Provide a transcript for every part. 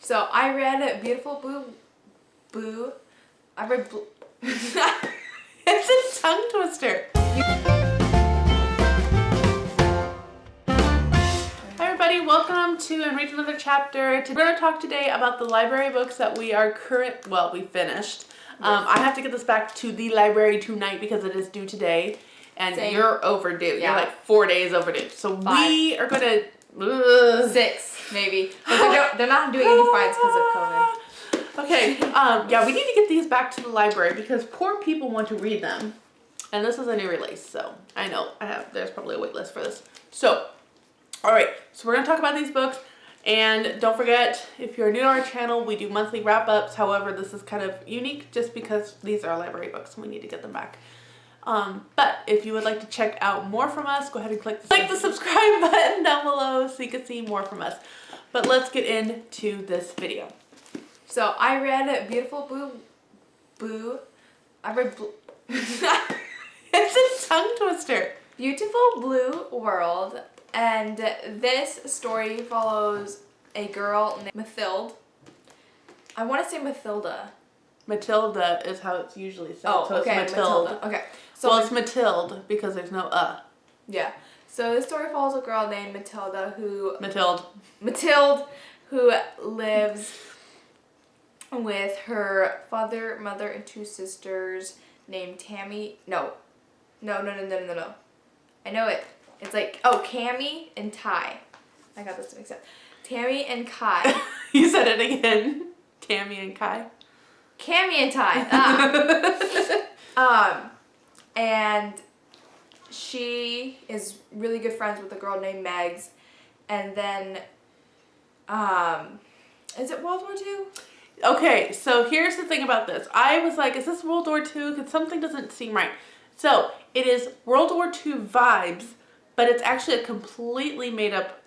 So I read Beautiful Boo. I read It's a tongue twister. Hi everybody, welcome to And Read Another Chapter. We're going to talk today about the library books that we finished. I have to get this back to the library tonight because it is due today. And Same. You're overdue. Yeah. You're like 4 days overdue. So 5. we are going to... 6, maybe. But they're not doing any fines because of COVID. Okay, yeah, we need to get these back to the library because poor people want to read them. And this is a new release, so I know there's probably a wait list for this. So, alright, so we're going to talk about these books. And don't forget, if you're new to our channel, we do monthly wrap-ups. However, this is kind of unique just because these are library books and we need to get them back. But if you would like to check out more from us, go ahead and click the subscribe button down below so you can see more from us. But let's get into this video. So I read Beautiful Boo. I read It's a tongue twister. Beautiful Blue World, and this story follows a girl named Mathilde. I want to say Mathilda. Matilda is how it's usually said. Oh, so okay, it's Matilde. Matilda. Okay. So Well, it's Matilde because there's no Yeah. So this story follows a girl named Mathilde who lives with her father, mother, and 2 sisters named Tammy. No. I know it. It's like, Cammy and Ty. I got this mixed up. Tammy and Kai. You said it again. Tammy and Kai. Cammy and Ty. And she is really good friends with a girl named Megs. And then, is it World War II? Okay, so here's the thing about this. I was like, is this World War II? Because something doesn't seem right. So, it is World War II vibes, but it's actually a completely made up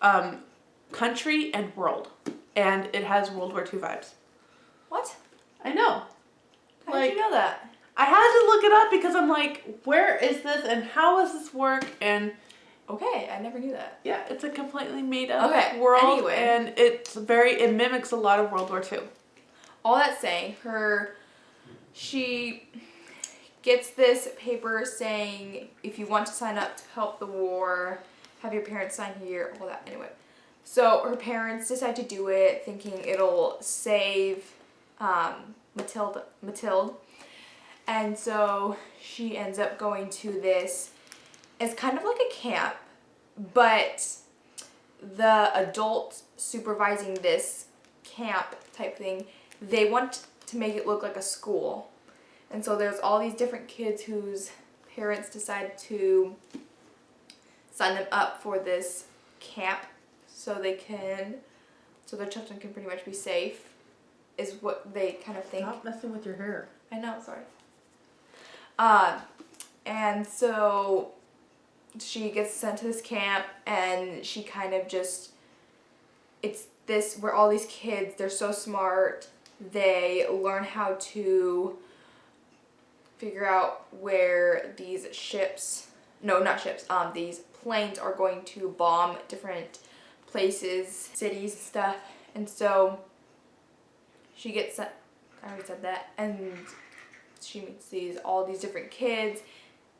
country and world. And it has World War II vibes. What? I know. How did you know that? I had to look it up because I'm like, where is this and how does this work? And okay, I never knew that. yeah, it's a completely made up world. Anyway. And it mimics a lot of World War II. All that saying, she gets this paper saying if you want to sign up to help the war, have your parents sign here, all that. Anyway, so her parents decide to do it, thinking it'll save Mathilde, and so she ends up going to this. It's kind of like a camp, but the adult supervising this camp type thing, they want to make it look like a school. And so there's all these different kids whose parents decide to sign them up for this camp so their children can pretty much be safe, is what they kind of think. Stop messing with your hair. I know, sorry. And so she gets sent to this camp, and she kind of just, it's this where all these kids, they're so smart, they learn how to figure out where these these planes are going to bomb different places, cities, and stuff. And so she gets sent, I already said that, and she meets all these different kids,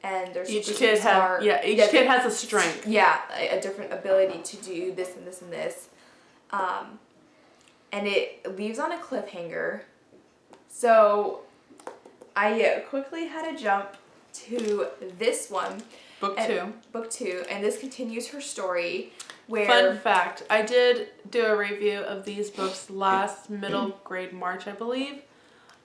and they're Each super kid smart. each kid has a strength. Yeah, a different ability to do this and this and this. And it leaves on a cliffhanger. So I quickly had to jump to this one. Book 2. And this continues her story where... Fun fact, I did do a review of these books last middle grade March, I believe.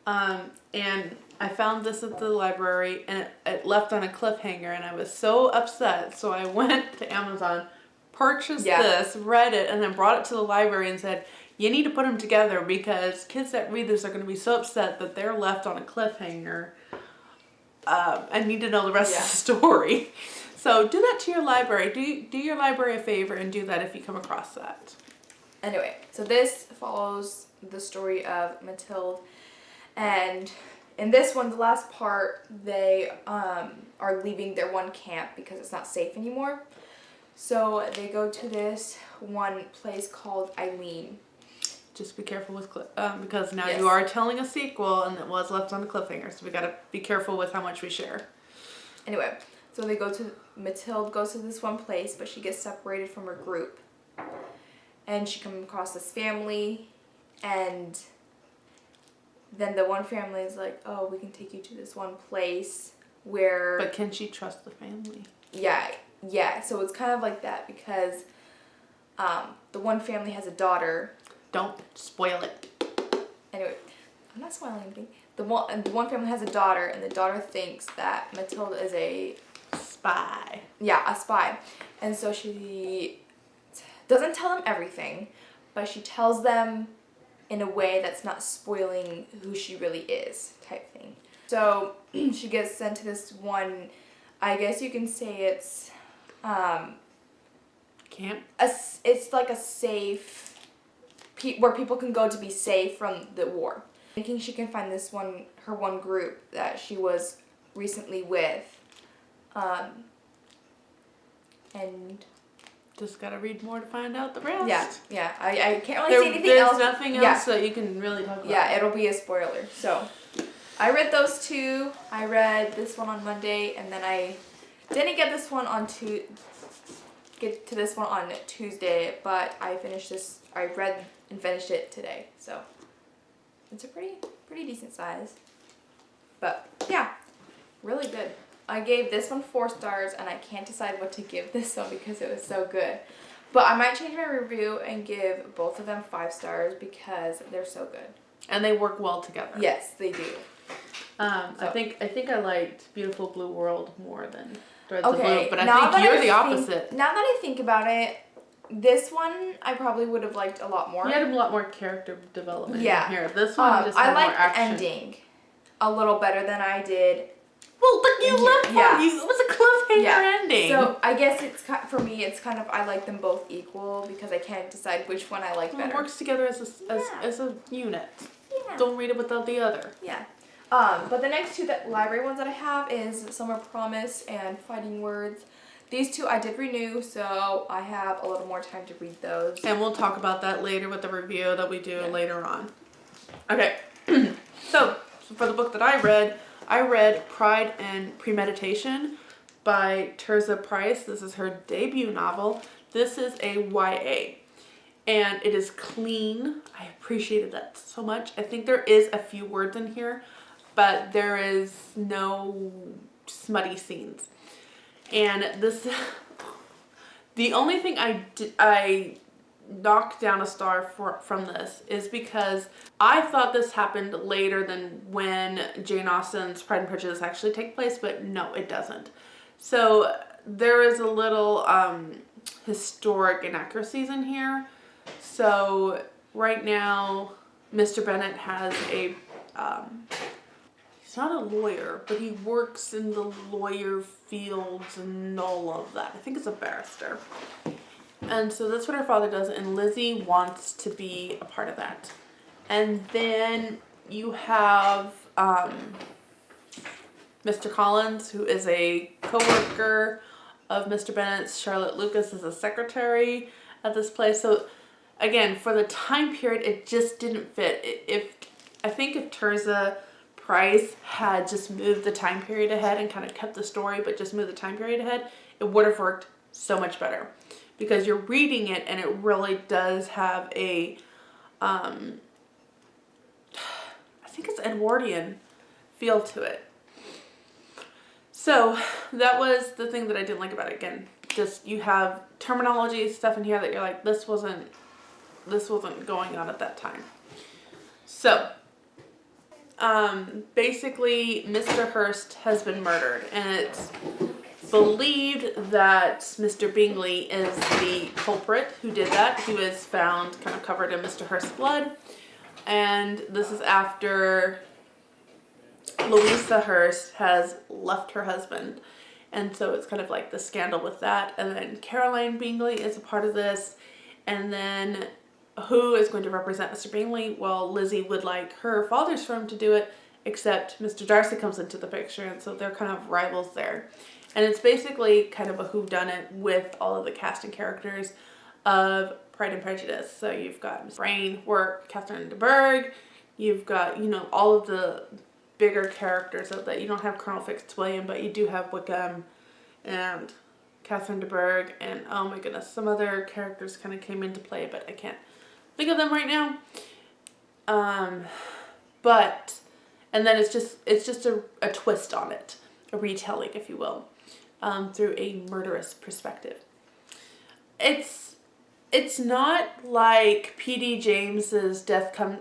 And I found this at the library and it left on a cliffhanger and I was so upset. So I went to Amazon, purchased this, read it, and then brought it to the library and said, you need to put them together because kids that read this are going to be so upset that they're left on a cliffhanger. I need to know the rest of the story. So do that to your library. Do your library a favor and do that if you come across that. Anyway, so this follows the story of Mathilde, and in this one, the last part, they are leaving their one camp because it's not safe anymore. So they go to this one place called Eileen. just be careful with because now Yes. you are telling a sequel and it was left on a cliffhanger, so we gotta be careful with how much we share. Anyway, so Mathilde goes to this one place, but she gets separated from her group. And she comes across this family, and then the one family is like, oh, we can take you to this one place where... But can she trust the family? Yeah, so it's kind of like that because the one family has a daughter. Don't spoil it. Anyway, I'm not spoiling anything. The one family has a daughter, and the daughter thinks that Mathilde is a spy. Yeah, a spy. And so she doesn't tell them everything, but she tells them in a way that's not spoiling who she really is, type thing. So she gets sent to this one, I guess you can say it's Camp? it's like a safe where people can go to be safe from the war. Thinking she can find her one group that she was recently with, and just gotta read more to find out the rest. Yeah. I can't really say anything there's else. There's nothing else that you can really talk about. Yeah, it'll be a spoiler. So, I read those two. I read this one on Monday, and then I didn't get this one get to this one on Tuesday, but I read and finished it today. So, it's a pretty decent size. But yeah, really good. I gave this one 4 stars, and I can't decide what to give this one because it was so good. But I might change my review and give both of them 5 stars because they're so good. And they work well together. Yes, they do. I think I liked Beautiful Blue World more than Threads Okay, of Blue, but I think you're the opposite. Now that I think about it, this one I probably would have liked a lot more. You had a lot more character development Yeah. in here. This one just had I more liked the action. ending a little better than I did. Well, look, you left one. Yeah. It was a cliffhanger ending. So I guess for me, it's kind of I like them both equal because I can't decide which one I like Well, better. it works together as a unit. Yeah. Don't read it without the other. Yeah. But the next two library ones that I have is Summer Promise and Fighting Words. These two I did renew, so I have a little more time to read those. And we'll talk about that later with the review that we do later on. Okay. So for the book that I read Pride and Premeditation by Tirzah Price. This is her debut novel. This is a YA. And it is clean. I appreciated that so much. I think there is a few words in here, but there is no smutty scenes. And this, the only thing I knocked down a star from this is because I thought this happened later than when Jane Austen's Pride and Prejudice actually take place, but no, it doesn't. So there is a little historic inaccuracies in here. So right now, Mr. Bennet has a, he's not a lawyer, but he works in the lawyer fields and all of that. I think it's a barrister. And so that's what her father does, and Lizzie wants to be a part of that. And then you have Mr. Collins, who is a co-worker of Mr. Bennet's. Charlotte Lucas is a secretary at this place. So again, for the time period, it just didn't fit. I think if Tirzah Price had just moved the time period ahead and kind of kept the story, but just moved the time period ahead, it would have worked so much better. Because you're reading it and it really does have a, I think it's Edwardian feel to it. So that was the thing that I didn't like about it. Again, just you have terminology stuff in here that you're like, this wasn't going on at that time. So basically Mr. Hurst has been murdered, and it's believed that Mr. Bingley is the culprit who did that. He was found kind of covered in Mr. Hurst's blood, and this is after Louisa Hurst has left her husband, and so it's kind of like the scandal with that. And then Caroline Bingley is a part of this, and then who is going to represent Mr. Bingley? Well, Lizzie would like her father's firm to do it, except Mr. Darcy comes into the picture, and so they're kind of rivals there. And it's basically kind of a whodunit with all of the cast and characters. of Pride and Prejudice. So you've got Miss Brainwork, Catherine de Bourgh, you've got, you know, all of the bigger characters of that. You don't have Colonel Fitzwilliam, but you do have Wickham and Catherine de Bourgh, and oh my goodness, some other characters kind of came into play, but I can't think of them right now. But, and then it's just a twist on it, a retelling, if you will, through a murderous perspective. It's not like P.D. James's Death Comes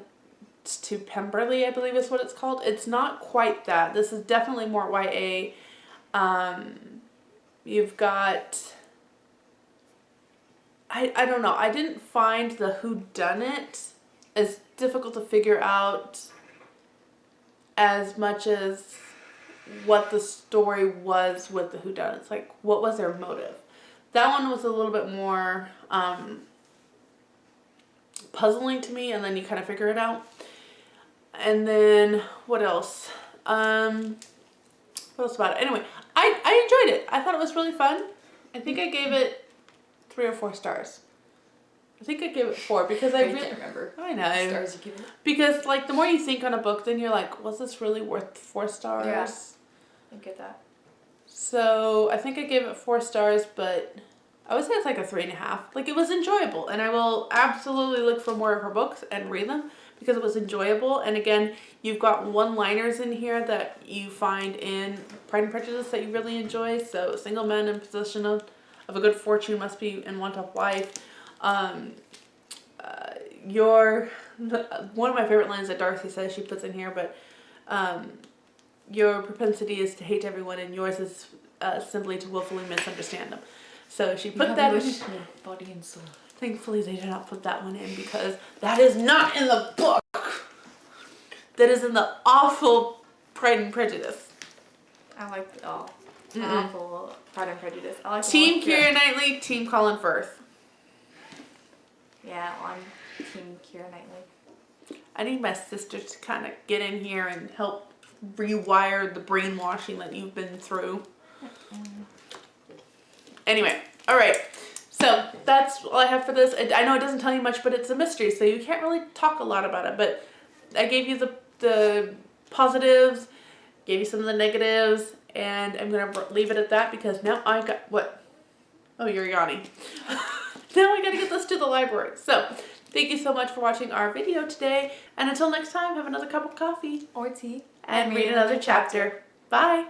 to Pemberley, I believe is what it's called. It's not quite that. This is definitely more YA. You've got, I don't know, I didn't find the whodunit as difficult to figure out as much as what the story was with the whodunits. Like, what was their motive? That one was a little bit more puzzling to me, and then you kind of figure it out. And then, what else? What else about it? Anyway, I enjoyed it. I thought it was really fun. I think I gave it 3 or 4 stars. I think I gave it 4 because I really can't remember. I know. The stars you give it. Because like the more you think on a book, then you're like, was this really worth 4 stars? Yeah. I get that. So I think I gave it 4 stars, but I would say it's like a 3.5. Like, it was enjoyable, and I will absolutely look for more of her books and read them because it was enjoyable. And again, you've got one-liners in here that you find in Pride and Prejudice that you really enjoy. So, single men in possession of a good fortune must be in want of wife. One of my favorite lines that Darcy says she puts in here, but your propensity is to hate everyone, and yours is simply to willfully misunderstand them. So she put that in. Body and soul. Thankfully, they did not put that one in because that is not in the book. That is in the awful Pride and Prejudice. I like awful Pride and Prejudice. I like Team Keira Knightley, Team Colin Firth. Yeah, well, I'm Team Keira Knightley. I need my sister to kind of get in here and help rewire the brainwashing that you've been through. Anyway, all right. So that's all I have for this. I know it doesn't tell you much, but it's a mystery, so you can't really talk a lot about it. But I gave you the positives, gave you some of the negatives, and I'm going to leave it at that because now I got what? Oh, you're yawning. Now I got to get this to the library. So thank you so much for watching our video today. And until next time, have another cup of coffee. Or tea. And read another chapter. Bye.